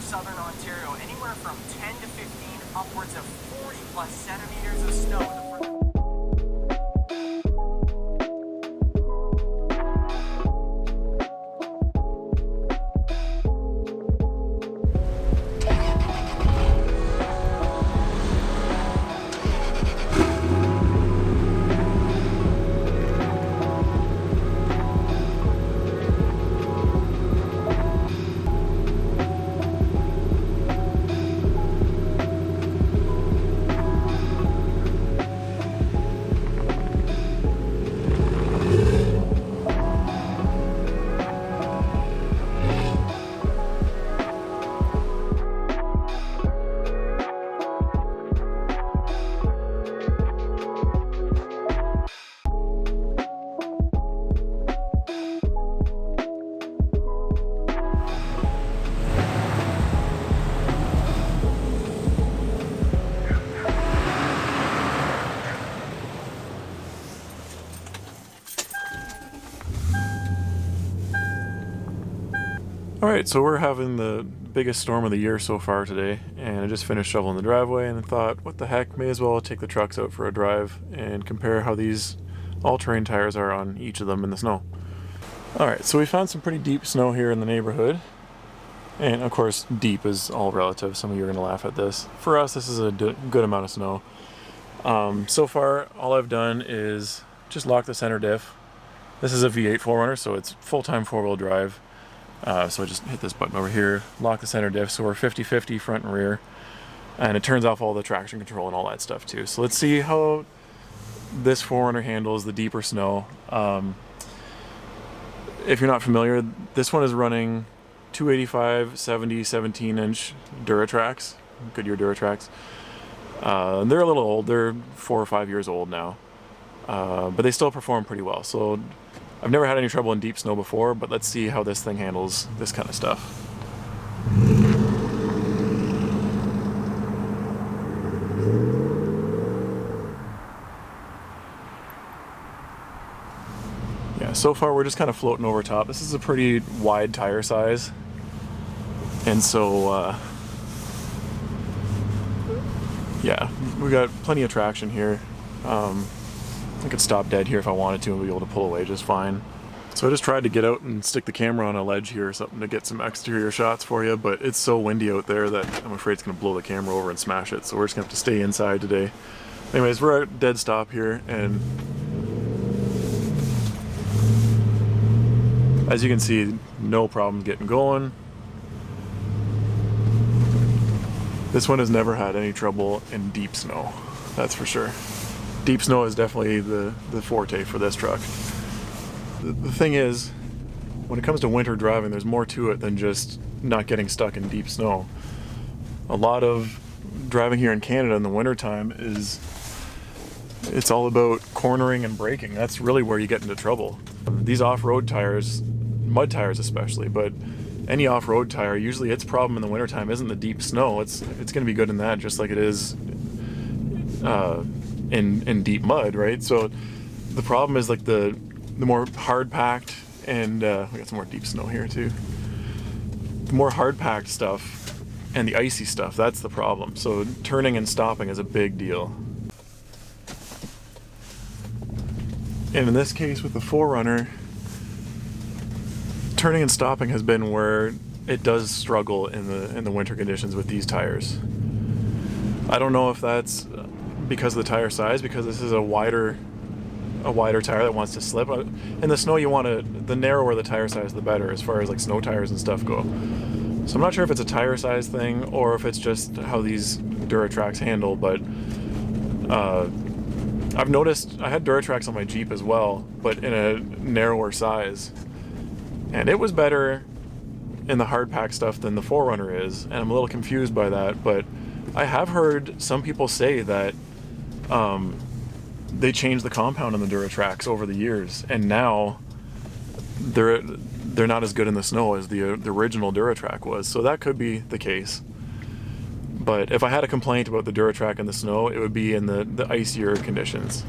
southern Ontario, anywhere from 10 to 15, upwards of 40 plus centimeters of snow in the first. Alright, so we're having the biggest storm of the year so far today, and I just finished shoveling the driveway and I thought, what the heck, may as well take the trucks out for a drive and compare how these all-terrain tires are on each of them in the snow. Alright, so we found some pretty deep snow here in the neighborhood, and of course deep is all relative. Some of you are going to laugh at this. For us, this is a good amount of snow. So far, all I've done is just lock the center diff. This is a V8 4runner, so it's full-time four-wheel drive. So I just hit this button over here, lock the center diff, so we're 50-50 front and rear, and it turns off all the traction control and all that stuff too. So let's see how this 4runner handles the deeper snow. If you're not familiar, this one is running 285, 70, 17-inch Duratracs, Goodyear Duratracs. They're a little old, they're 4 or 5 years old now, but they still perform pretty well. So I've never had any trouble in deep snow before, but let's see how this thing handles this kind of stuff. Yeah, so far we're just kind of floating over top. This is a pretty wide tire size, and so yeah, we got plenty of traction here. I could stop dead here if I wanted to and be able to pull away just fine. So I just tried to get out and stick the camera on a ledge here or something to get some exterior shots for you, but it's so windy out there that I'm afraid it's going to blow the camera over and smash it, so we're just going to have to stay inside today. Anyways, we're at dead stop here, and as you can see, no problem getting going. This one has never had any trouble in deep snow, that's for sure. Deep snow is definitely the forte for this truck. The thing is, when it comes to winter driving, there's more to it than just not getting stuck in deep snow. A lot of driving here in Canada in the wintertime it's all about cornering and braking. That's really where you get into trouble. These off-road tires, mud tires especially, but any off-road tire, usually its problem in the wintertime isn't the deep snow. It's going to be good in that, just like it is in deep mud, right? So the problem is like the more hard packed, and we got some more deep snow here too. The more hard packed stuff and the icy stuff, that's the problem. So turning and stopping is a big deal. And in this case with the 4runner, turning and stopping has been where it does struggle in the winter conditions with these tires. I don't know if that's because of the tire size, because this is a wider tire that wants to slip. In the snow, you want to, the narrower the tire size, the better, as far as like snow tires and stuff go. So I'm not sure if it's a tire size thing or if it's just how these Duratracs handle, but I've noticed, I had Duratracs on my Jeep as well, but in a narrower size, and it was better in the hard pack stuff than the 4runner is, and I'm a little confused by that. But I have heard some people say that they changed the compound on the Duratracs over the years, and now they're not as good in the snow as the original Duratrac was. So that could be the case. But if I had a complaint about the Duratrac in the snow, it would be in the icier conditions.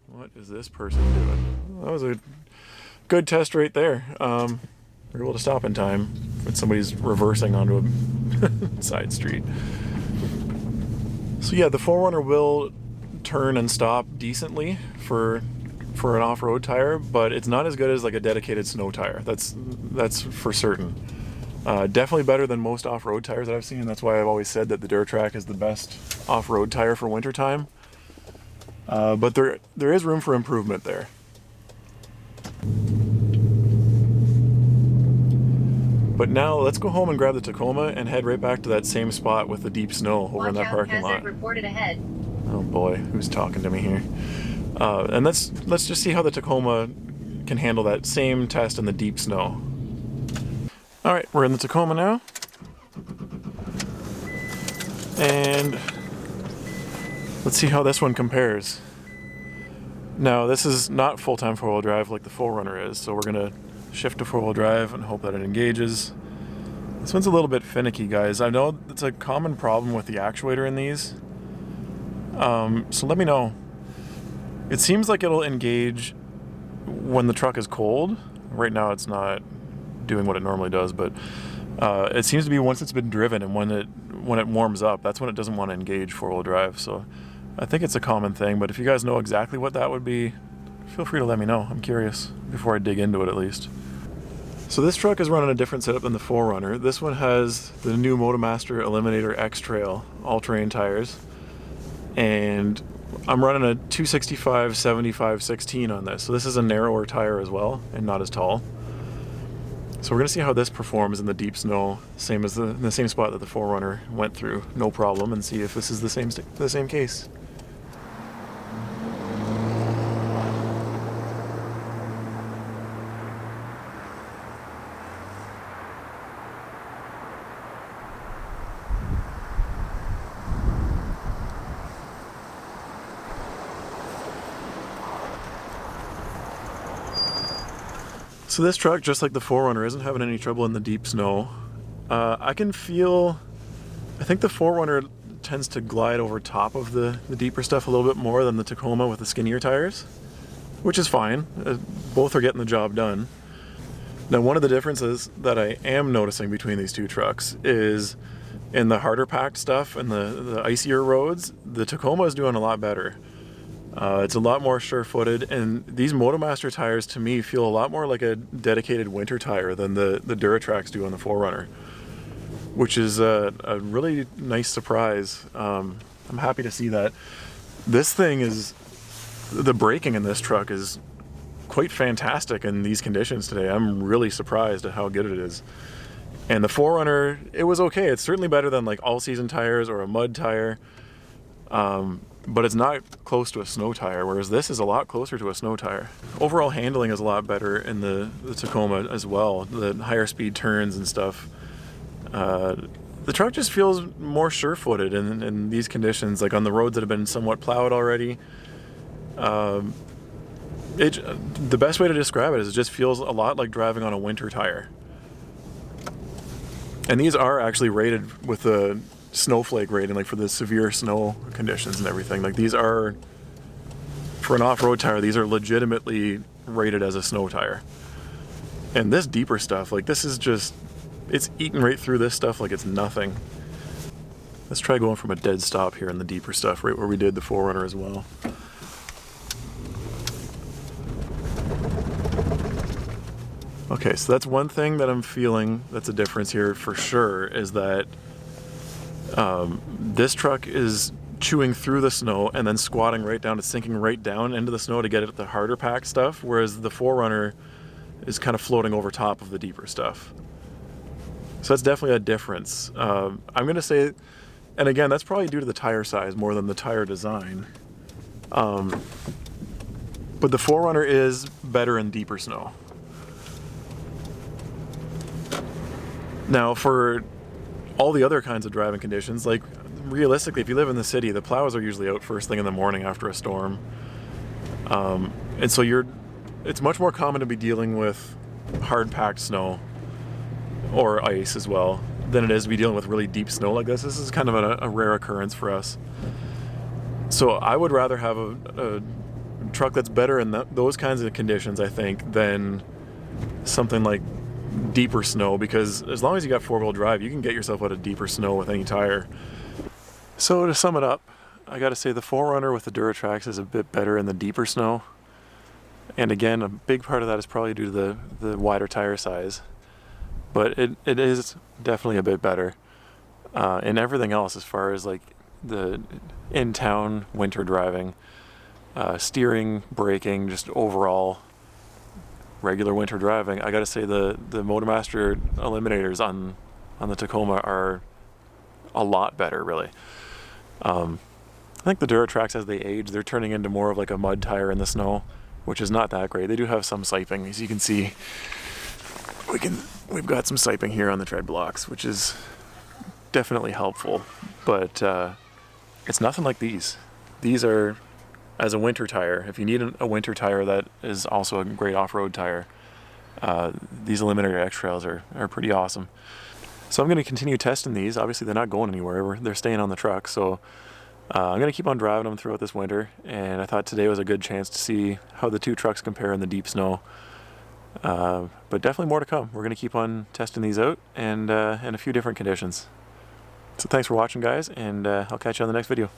What is this person doing? That was a good test right there. we're able to stop in time when somebody's reversing onto a side street. So yeah, the 4runner will turn and stop decently for an off-road tire, but it's not as good as like a dedicated snow tire. That's for certain. Definitely better than most off-road tires that I've seen. That's why I've always said that the Durtrack is the best off-road tire for wintertime. But there is room for improvement there. But now let's go home and grab the Tacoma and head right back to that same spot with the deep snow over in that parking lot. Reported ahead. Oh boy, who's talking to me here? And let's just see how the Tacoma can handle that same test in the deep snow. All right, we're in the Tacoma now. And let's see how this one compares. Now, this is not full-time four-wheel drive like the 4runner is, so we're gonna shift to four-wheel drive and hope that it engages. This one's a little bit finicky, guys. I know it's a common problem with the actuator in these. So let me know. It seems like it'll engage when the truck is cold. Right now it's not doing what it normally does, but it seems to be once it's been driven and when it warms up, that's when it doesn't want to engage four-wheel drive. So I think it's a common thing, but if you guys know exactly what that would be, feel free to let me know. I'm curious before I dig into it at least. So this truck is running a different setup than the 4runner. This one has the new Motomaster Eliminator X Trail all-terrain tires, and I'm running a 265/75/16 on this. So this is a narrower tire as well and not as tall. So we're gonna see how this performs in the deep snow, same as the same spot that the 4runner went through, no problem, and see if this is the same case. So this truck, just like the 4runner, isn't having any trouble in the deep snow. I think the 4runner tends to glide over top of the deeper stuff a little bit more than the Tacoma with the skinnier tires, which is fine. Both are getting the job done. Now, one of the differences that I am noticing between these two trucks is in the harder packed stuff and the icier roads, the Tacoma is doing a lot better. It's a lot more sure-footed, and these Motomaster tires to me feel a lot more like a dedicated winter tire than the Duratracks do on the 4runner, which is a really nice surprise. I'm happy to see that. This thing is, the braking in this truck is quite fantastic in these conditions today. I'm really surprised at how good it is. And the 4runner, it was okay. It's certainly better than like all-season tires or a mud tire. But it's not close to a snow tire, whereas this is a lot closer to a snow tire. Overall handling is a lot better in the Tacoma as well, the higher speed turns and stuff. The truck just feels more sure-footed in these conditions, like on the roads that have been somewhat plowed already. The best way to describe it is it just feels a lot like driving on a winter tire. And these are actually rated with the snowflake rating, like for the severe snow conditions and everything. Like these are, for an off-road tire, these are legitimately rated as a snow tire. And this deeper stuff, like this is just, it's eating right through this stuff like it's nothing. Let's try going from a dead stop here in the deeper stuff, right where we did the 4runner as well. Okay, so that's one thing that I'm feeling that's a difference here for sure, is that this truck is chewing through the snow and then squatting right down, it's sinking right down into the snow to get at the harder packed stuff, whereas the 4runner is kind of floating over top of the deeper stuff. So that's definitely a difference. I'm going to say, and again, that's probably due to the tire size more than the tire design. But the 4runner is better in deeper snow. Now, for all the other kinds of driving conditions, like realistically, if you live in the city, the plows are usually out first thing in the morning after a storm. And so it's much more common to be dealing with hard packed snow or ice as well than it is to be dealing with really deep snow like this. This is kind of a rare occurrence for us. So I would rather have a truck that's better in those kinds of conditions, I think, than something like deeper snow, because as long as you got four-wheel drive, you can get yourself out of deeper snow with any tire. So to sum it up, I gotta say the 4Runner with the Duratrax is a bit better in the deeper snow. And again, a big part of that is probably due to the wider tire size. But it is definitely a bit better. And everything else, as far as like the in-town winter driving, steering, braking, just overall regular winter driving, I gotta say the Motomaster eliminators on the Tacoma are a lot better, really. I think the Duratrax, as they age, they're turning into more of like a mud tire in the snow, which is not that great. They do have some siping, as you can see. We've got some siping here on the tread blocks, which is definitely helpful, but it's nothing like these. These are, as a winter tire, if you need a winter tire that is also a great off-road tire, these Eliminator X Trails are pretty awesome. So I'm going to continue testing these. Obviously they're not going anywhere, they're staying on the truck, so I'm going to keep on driving them throughout this winter, and I thought today was a good chance to see how the two trucks compare in the deep snow. But definitely more to come. We're going to keep on testing these out and in a few different conditions. So thanks for watching, guys, and I'll catch you on the next video.